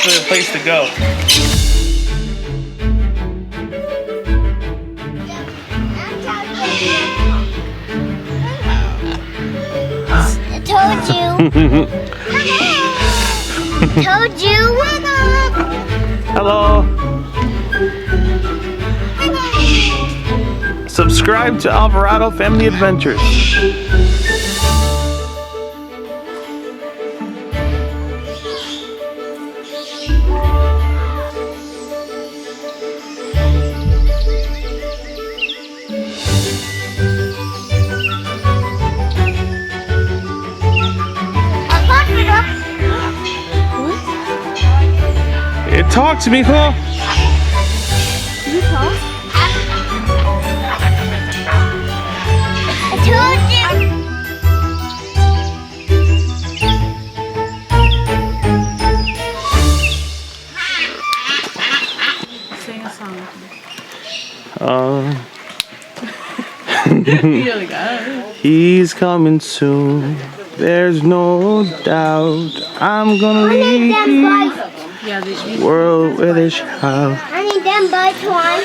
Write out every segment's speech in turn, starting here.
definitely a place to go. I told you. Told you. Hello. Subscribe to Alvarado Family Adventures. Talk to me, Paul. You talk? I told you. Sing a song with me. You really got it. He's coming soon. There's no doubt. I'm gonna leave Yeah, the world where they shout. I need them bites, Juan.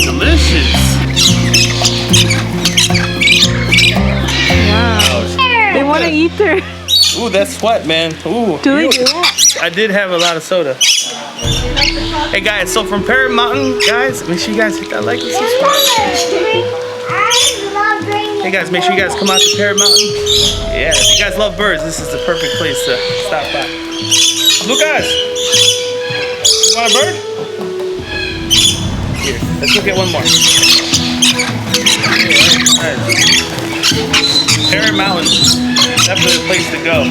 Delicious. Wow. They want to eat their... Ooh, that's sweat, man. Ooh. Do they do that? I did have a lot of soda. Hey guys, so from Parrot Mountain, guys, make sure you guys hit that like and subscribe. Hey guys, make sure you guys come out to Parrot Mountain. Yeah, if you guys love birds, this is the perfect place to stop by. Lucas, you want a bird? Here, let's go get one more. Alright. Parrot Mountain, definitely a place to go.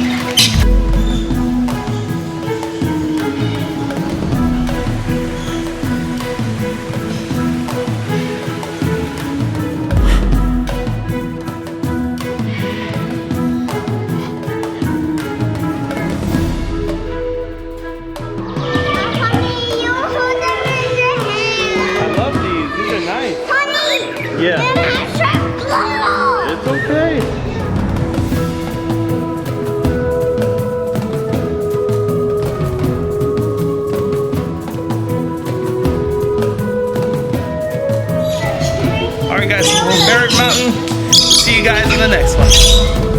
Yeah. It's okay. Alright guys, from Parrot Mountain. See you guys in the next one.